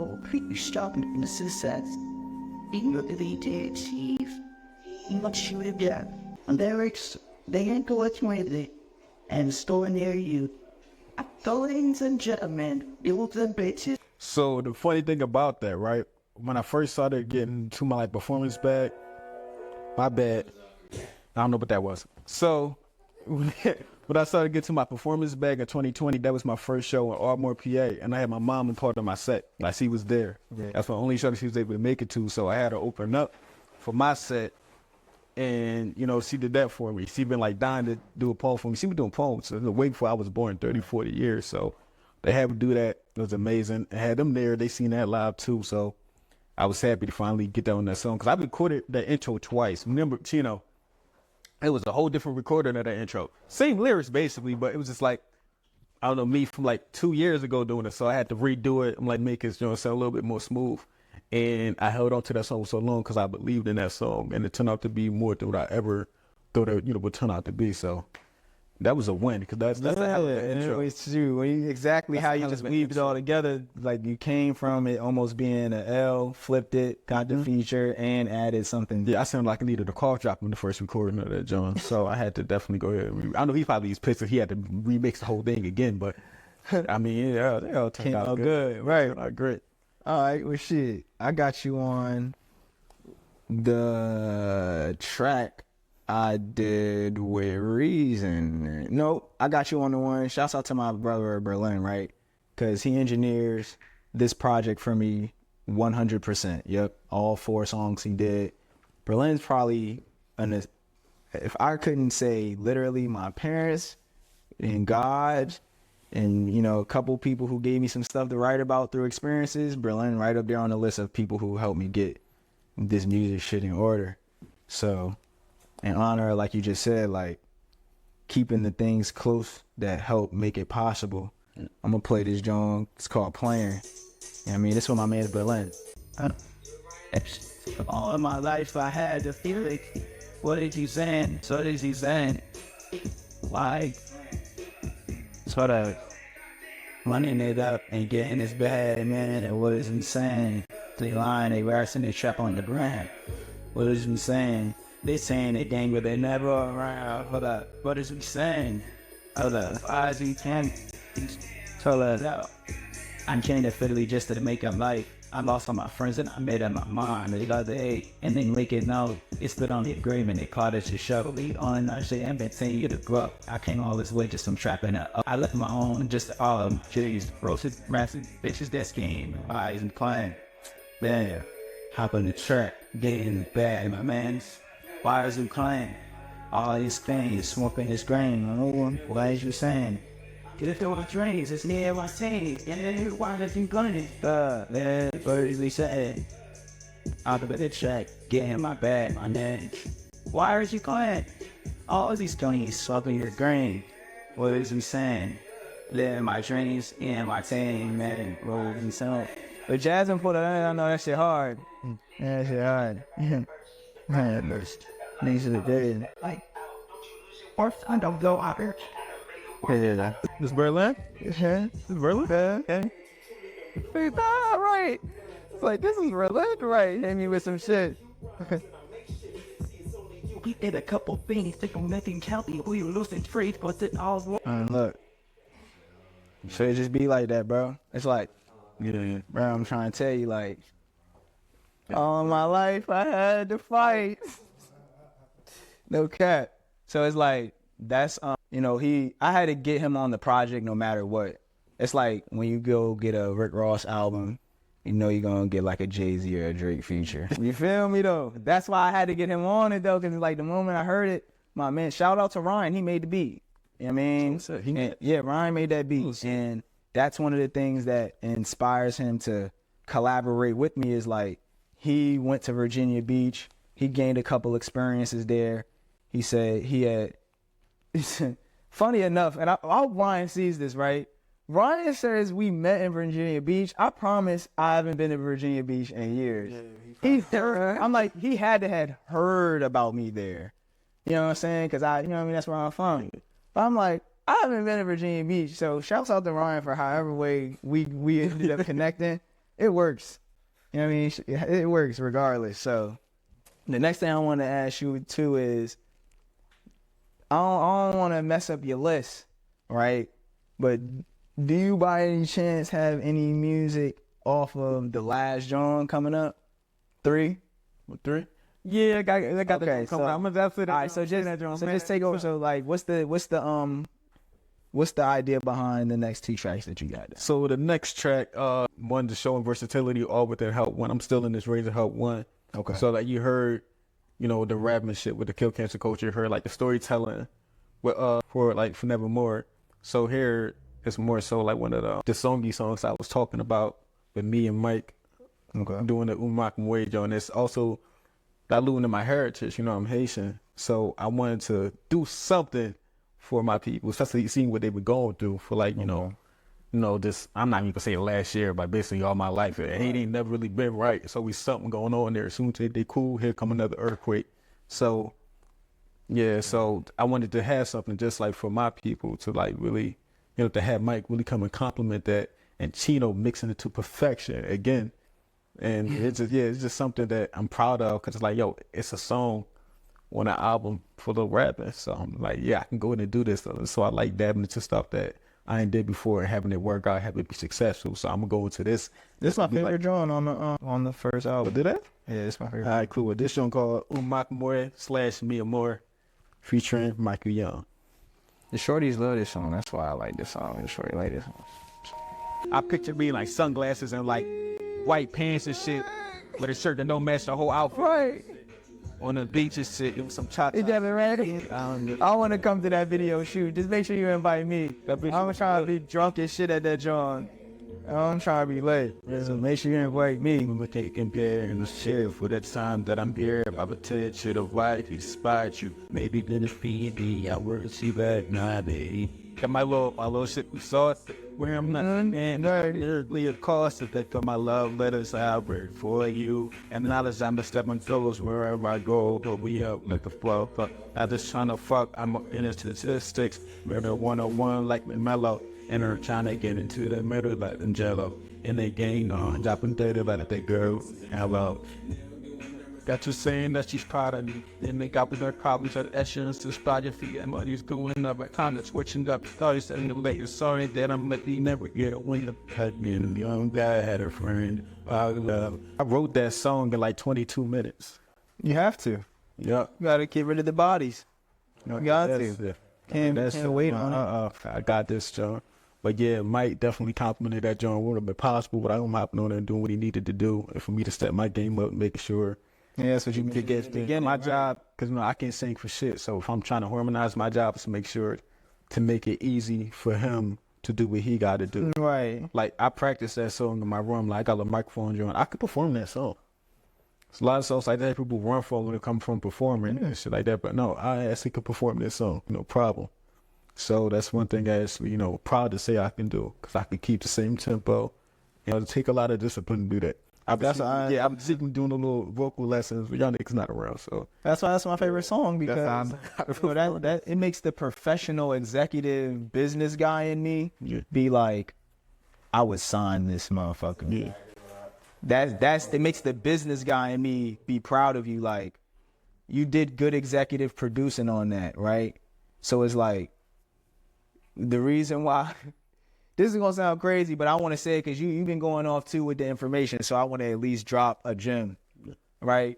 so pretty sharp in the success. Even if they did achieve much you would get. And lyrics, they ain't go with it. And store near you. Ladies and gentlemen, build the bitches. So the funny thing about that, right? When I first started getting to my performance bag, my bad, I don't know what that was. So when I started getting to my performance bag in 2020, that was my first show in Ardmore, PA, and I had my mom in part of my set. Like, she was there. Yeah. That's the only show that she was able to make it to, so I had her open up for my set. And, you know, she did that for me. She been like dying to do a poem for me. She been doing poems so way before I was born, 30, 40 years. So they had to do that. It was amazing. I had them there. They seen that live too. So I was happy to finally get that on that song. Cause I recorded that intro twice. Remember, you know, it was a whole different recording of that intro. Same lyrics basically, but it was just like, I don't know, me from like 2 years ago doing it. So I had to redo it. I'm like, make it, you know, sound a little bit more smooth. And I held on to that song for so long because I believed in that song, and it turned out to be more than what I ever thought it, you know, would turn out to be. So that was a win because that's the hell of an intro. It's true. Exactly how you just weaved it all together. Like, you came from it almost being an L, flipped it, got the feature, and added something. Yeah, I sounded like I needed a cough drop in the first recording of that, John. So I had to definitely go ahead. I know he probably was pissed that he had to remix the whole thing again, but I mean, yeah, they all turned out good. Right. Great. All right, well, shit, I got you on the track I did with Reason. No, I got you on the one. Shouts out to my brother Berlin, right? Because he engineers this project for me 100%. Yep, all 4 songs he did. Berlin's probably, if I couldn't say literally my parents and God, and, you know, a couple people who gave me some stuff to write about through experiences, Berlin right up there on the list of people who helped me get this music shit in order. So, in honor, like you just said, like, keeping the things close that help make it possible, I'm going to play this joint. It's called Playing. You know what I mean? This is my man Berlin. All of my life I had to feel it. What is he saying? So what is he saying? Like, sort of running it up and getting his bag, man, and what is he saying? They lying, they rassing, they trap on the ground. What is he saying? They saying they gang, but they never around. Hold up, what is he saying? Hold up, why is he telling? Hold up, I'm changing fiddly just to make up life. I lost all my friends and I made up my mind the other day, and then make it know it's put on the agreement. They called it to show. Lead on and shit. I've been saying you to grow up. I came all this way just from trapping up. I left my own, just all of them. Jeez, roasted, massive bitches, that scheme. Eyes and playing. Man, hop on the track, get in the bag, my man's. Why is he crying? All these things, smoking his grain. Why is you saying? Get it through the drains, it's near my taste. And then why does he gunning? Man, what is he saying? Out of the track, get in my bag, my man. Why is he crying? All these things, smoking his grain. What is he saying? Living my dreams in my team, man, roll himself. But Jasmine put it in, I know that shit hard. That shit hard. Man, there's things of the day. Like, or I don't go out here. Yeah. This Berlin? Yeah. This Berlin? Yeah. All right. It's like, this is Berlin, right? Hit me with some shit. We did a couple things to nothing county. We were losing trades, but it all was. Look. Should it just be like that, bro? It's like, Yeah. bro, I'm trying to tell you, like, all my life I had to fight. No cap. So it's like, that's, you know, I had to get him on the project no matter what. It's like when you go get a Rick Ross album, you know you're going to get like a Jay-Z or a Drake feature. You feel me, though? That's why I had to get him on it, though, because like the moment I heard it, my man, shout out to Ryan, he made the beat. You know what I mean? Yeah, Ryan made that beat. And that's one of the things that inspires him to collaborate with me is like, he went to Virginia Beach. He gained a couple experiences there. He said he had, funny enough, and I hope Ryan sees this, right? Ryan says we met in Virginia Beach. I promise I haven't been to Virginia Beach in years. Yeah, I'm like, he had to have heard about me there. You know what I'm saying? Because you know what I mean? That's where I'm from. But I'm like, I haven't been to Virginia Beach. So shouts out to Ryan for however way we ended up connecting. it works. You know what I mean? It works regardless. So the next thing I want to ask you too is, I don't want to mess up your list, right? But do you by any chance have any music off of the last John coming up? 3? 3? Yeah, I got Okay, the so, I'm gonna that's it. All right, so just take over. So like, what's the idea behind the next 2 tracks that you got there? So the next track, one to showing versatility, all with that help one. I'm still in this razor help one. Okay. So like you heard, you know, the rapping shit with the kill cancer culture. You heard like the storytelling with for like for Nevermore. So here it's more so like one of the songy songs I was talking about with me and Mike. Okay. Doing the Mamore on this. Also diluting my heritage, you know, I'm Haitian. So I wanted to do something for my people, especially seeing what they were going through for like, you know, this, I'm not even gonna say last year, but basically all my life. Haiti ain't never really been right. So we something going on there. As soon as they cool, here come another earthquake. So yeah, so I wanted to have something just like for my people to like really, you know, to have Mike really come and compliment that and Chino mixing it to perfection again. And it's just something that I'm proud of because it's like, yo, it's a song on an album for the rapping. So I'm like, yeah, I can go in and do this. So I like dabbing into stuff that I ain't did before and having it work out, having it be successful. So I'm gonna go into this. This is my favorite drawing on the first album. Did that? Yeah, it's my favorite. All right, cool. This song called Mamore / Mamore featuring Michael Young. The shorties love this song. That's why I like this song. The shorty like this song. I picture me like sunglasses and like white pants and shit with a shirt that don't match the whole outfit. Right. On the beach and shit, it was some cha-cha. Is that ready? I want to come to that video shoot. Just make sure you invite me. I'm trying to be drunk as shit at that joint. I'm trying to be late. So make sure you invite me. I'm gonna take and bear in the share for that time that I'm here. I would tell you to the right, inspired you. Maybe then feed me. I work to see that night, got my little shit we saw it where I'm not and lyrically of course that for my love letters I write for you and knowledge I'm a stepping toes wherever I go but we up like the flow but I just trying to fuck I'm in the statistics murder 101 like mellow and her trying to get into the middle like Angelo and they gain on dropping data like that girl hello. Got you saying that she's proud of me. Then they got with her problems at Essence to spot your feet and money's going up. I kind of switching up. Thought he's saying the later. Sorry that I'm let me never get when the cut me. And the young guy had a friend. I wrote that song in like 22 minutes. You have to. Yeah. You got to get rid of the bodies. You got to. Can't wait on it. I got this, John. But yeah, Mike definitely complimented that John. Would have been possible, but I'm hopping on there and doing what he needed to do. And for me to step my game up, making sure. Yeah, that's what you mean. Again, my job, because you know, I can't sing for shit. So if I'm trying to harmonize my job, is to make sure to make it easy for him to do what he got to do. Right. Like I practice that song in my room. Like I got a microphone joint. I could perform that song. There's a lot of songs like that people run for when it comes from performing and shit like that. But no, I actually could perform this song, no problem. So that's one thing I actually, you know, proud to say I can do because I can keep the same tempo. You know, it take a lot of discipline to do that. I'm sitting doing a little vocal lessons, but y'all niggas not around, so that's why that's my favorite song because that it makes the professional executive business guy in me be like, I would sign this motherfucker. Yeah. It makes the business guy in me be proud of you. Like, you did good executive producing on that, right? So it's like the reason why. This is gonna sound crazy, but I want to say it because you've been going off too with the information, so I want to at least drop a gem, right?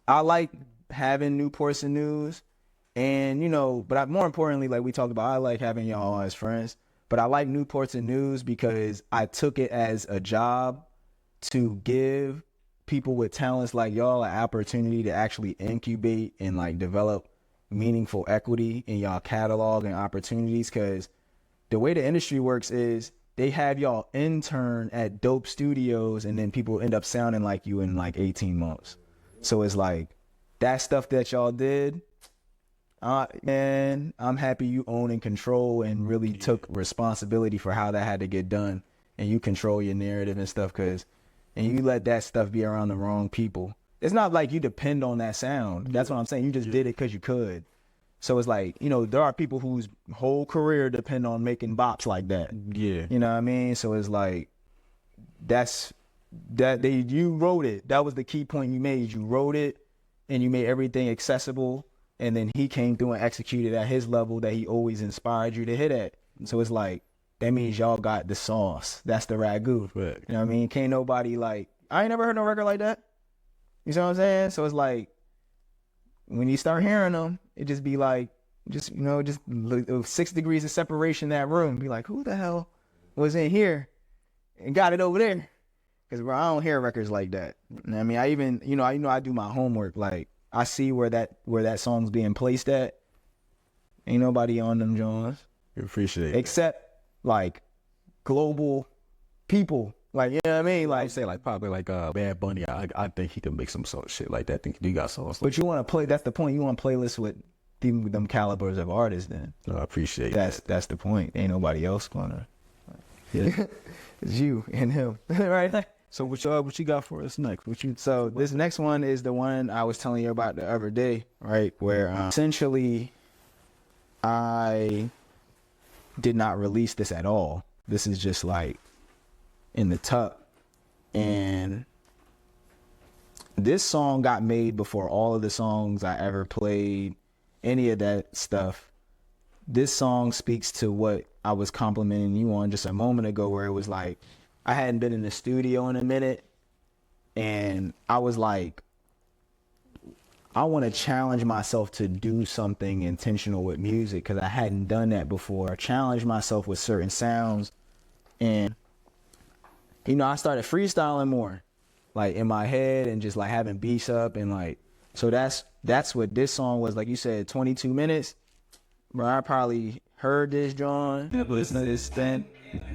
I like having Newports and News, and you know, but more importantly, like we talked about, I like having y'all as friends. But I like Newports and News because I took it as a job to give people with talents like y'all an opportunity to actually incubate and like develop meaningful equity in y'all catalog and opportunities because the way the industry works is they have y'all intern at dope studios and then people end up sounding like you in like 18 months. So it's like that stuff that y'all did, man, I'm happy you own and control and really took responsibility for how that had to get done and you control your narrative and stuff and you let that stuff be around the wrong people. It's not like you depend on that sound. That's what I'm saying. You just did it because you could. So it's like, you know, there are people whose whole career depend on making bops like that. Yeah. You know what I mean? So it's like, you wrote it. That was the key point you made. You wrote it and you made everything accessible. And then he came through and executed at his level that he always inspired you to hit at. So it's like, that means y'all got the sauce. That's the ragu. Right. You know what I mean? Can't nobody like, I ain't never heard no record like that. You see what I'm saying? So it's like, when you start hearing them, it just be like, just 6 degrees of separation in that room. Be like, who the hell was in here and got it over there? Because bro, I don't hear records like that. You know what I mean? I even, I do my homework. Like, I see where that song's being placed at. Ain't nobody on them Jones. Appreciate it. Except like global people. Like, you know what I mean? Like, I say like probably like Bad Bunny. I think he can make some sort of shit like that. I think he got songs. But you want to play, that's the point. You want to playlist with them calibers of artists then. No, I appreciate That's the point. Ain't nobody else gonna. Yeah. It's you and him. Right? So what you got for us next? So this next one is the one I was telling you about the other day, right? Where essentially I did not release this at all. This is just like in the tuck. And this song got made before all of the songs I ever played, any of that stuff. This song speaks to what I was complimenting you on just a moment ago, where it was like, I hadn't been in the studio in a minute, and I was like, I want to challenge myself to do something intentional with music, because I hadn't done that before. Challenge myself with certain sounds, and I started freestyling more, like in my head, and just like having beats up, and like, so that's what this song was. Like you said, 22 minutes. Bro, I probably heard this, John. Listen to this then.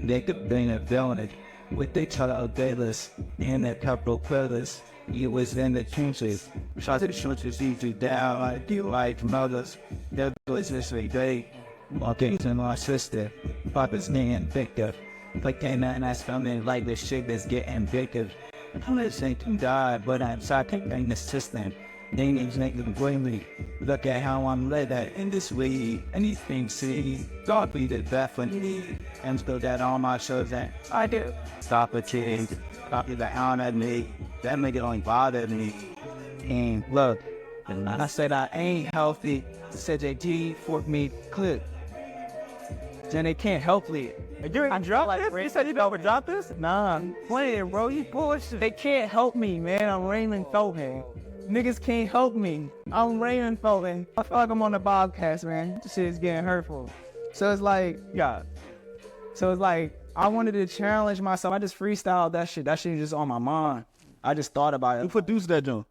They could bring a villain with the color dailies and the capital pillars. It was in the trenches. Shot to the trenches, easy down, like you like mothers. There was this day. Walking to my sister. Papa's name, Victor. But can't nothing I something like this shit that's getting bigger. I'm listening to God, but I'm talking in the system. They need to make them blame me. Look at how I'm led that in this way. Anything see, God be the death for me. And so that all my shows that I do. Stop a change. Copy the hound at me. That make it only bother me. And look, I said I ain't healthy. Said JG for me clip. Then they can't help it. I dropped this? You said you never dropped this? Nah, I'm playing, bro. You bullshit. They can't help me, man. I'm Raymond Felton. Niggas can't help me. I'm Raymond Felton. I feel like I'm on the Bobcast, man. This shit is getting hurtful. So it's like, I wanted to challenge myself. I just freestyled that shit. That shit is just on my mind. I just thought about it. Who produced that joint?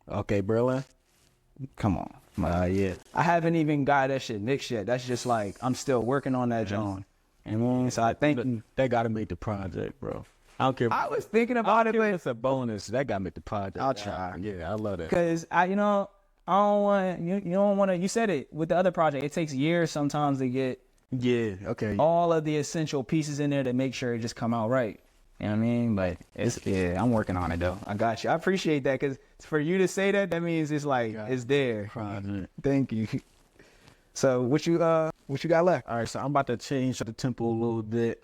Okay, Berlin. Come on. Yeah. I haven't even got that shit mixed yet. That's just like, I'm still working on that joint. And so I think that gotta make the project, bro. I don't care. I was thinking about it, but it's a bonus. That gotta make the project. I'll try. Yeah, I love that. Cause I don't want you don't want to. You said it with the other project. It takes years sometimes to get all of the essential pieces in there to make sure it just come out right. You know what I mean? But I'm working on it though. I got you. I appreciate that, because for you to say that means it's like it's there. Project. Thank you. So what you got left? All right, so I'm about to change the tempo a little bit.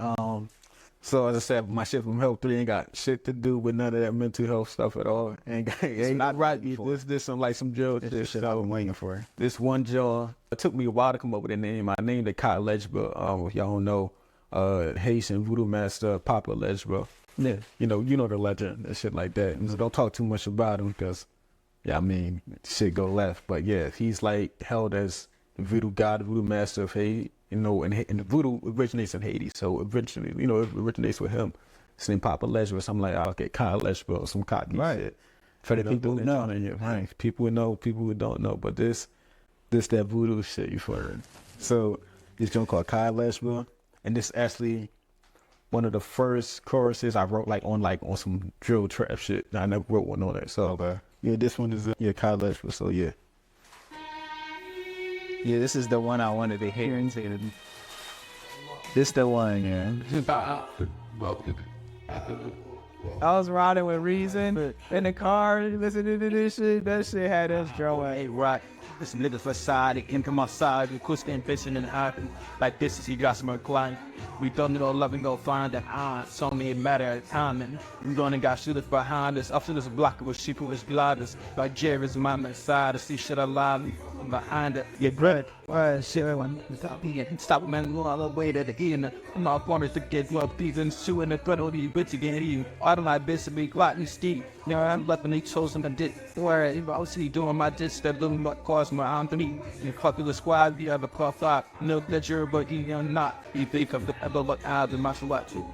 So as I said, my shit from Health 3 ain't got shit to do with none of that mental health stuff at all. Ain't not right. This some like some drill shit I've been waiting for. This one jaw. It took me a while to come up with a name. I named it Kyle Legba. If y'all don't know, Haitian Voodoo master Papa Legba. Yeah. You know the legend and shit like that. And so don't talk too much about him, because shit go left. But yeah, he's like held as the voodoo god, the voodoo master of Haiti. And the voodoo originates in Haiti, so eventually, it originates with him. His name Papa Legba, so I'm like, I'll get Kyle Legba or some cocky shit. For the people who know, right? People who know, people who don't know, but this that voodoo shit you for it. So this joint called Kyle Legba, and this actually one of the first choruses I wrote on some drill trap shit. I never wrote one on it, so yeah, this one is Kyle Legba, so yeah. Yeah, this is the one I wanted to hear. This the one, yeah. I was riding with Reason in the car, listening to this shit. That shit had us drawing. Hey, right. This nigga for side, they came from outside, we could stand fishing in the eye. Like this is he got some client. We don't know loving go find that so many matter of time and we gonna got shooters behind us. After this block with sheep who was gliders. Like Jerry's mama side to see shit alive behind it. Get bread. Shit, stop man, go all the way to the end. I'm not promised to get more peas and shoe in the front of you, bitch again. You, I don't like bitch to be glutton ski. You know, I'm letting me chosen the dick. Where I was doing my dish that little but caused my arm to me. You copy the squad, the other puff out. No, that you're but you're not. You think of the ever look out in my selection.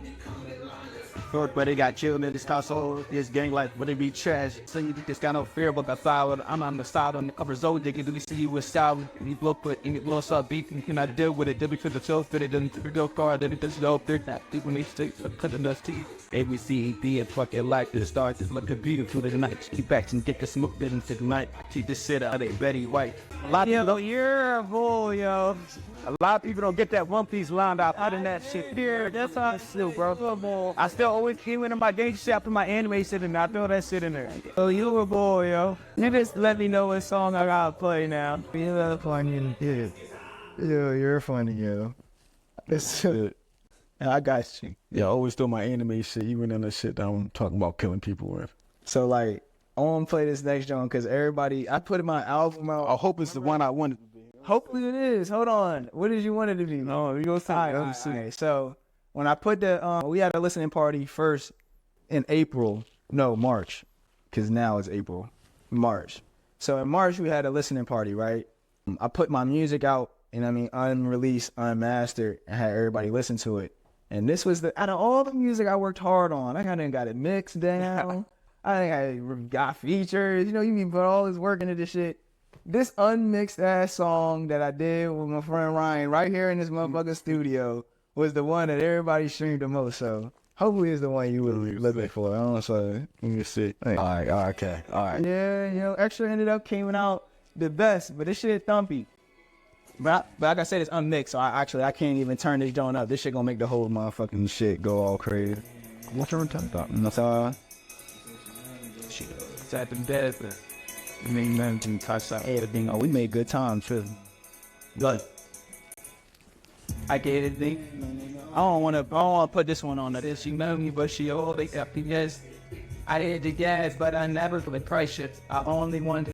But they got killed in this household, this gang life, but it be trash. So you just got no fear about the side. I'm on the side on the upper zone, they can see you with style. You blow put in your up beat, you cannot deal with it. Then because the show fit it, then the go car, then it doesn't know if they're not. People need to cut the dust teeth. ABC, D, and fucking like the stars just look beautiful tonight. Keep back and get the smoke bit into the night. Keep this shit out of Betty White. A lot of people, you're a fool, yo. A lot of people don't get that One Piece lined out in that shit. Here, that's how I still, bro. I still always keep in my game shit after my anime shit and I throw that shit in there. Oh, you a boy, yo. You just let me know what song I gotta play now. You're funny, dude. Yo, you're funny, yo. It's good. I got you. Yeah, I always throw my anime shit, even in the shit that I'm talking about killing people with. So, like, I want to play this next joint because everybody, I put my album out. I hope it's the one I wanted to be. Hopefully it is. Hold on. What did you want it to be? No, you go see. Okay, so when I put the, we had a listening party first in March, because now it's March. So in March, we had a listening party, right? I put my music out, unreleased, unmastered, and had everybody listen to it. And this was out of all the music I worked hard on, I kind of got it mixed down. I think I got features. You can put all this work into this shit. This unmixed ass song that I did with my friend Ryan right here in this motherfucking studio was the one that everybody streamed the most. So hopefully it's the one you would looking for. I don't know. So let me see. All right, okay, all right. Yeah, Extra ended up coming out the best, but this shit thumpy. But like I said, it's unmixed, so I can't even turn this joint up. This shit gonna make the whole motherfucking shit go all crazy. What's your time about? That's all. Shit, it's at the dead, but I mean, nothing to touch out everything. Oh, we made good time too. Good. I get it, I don't wanna put this one on that. She know me, but she always happy. Yes, I hit the gas, but I never for the price shit. I only want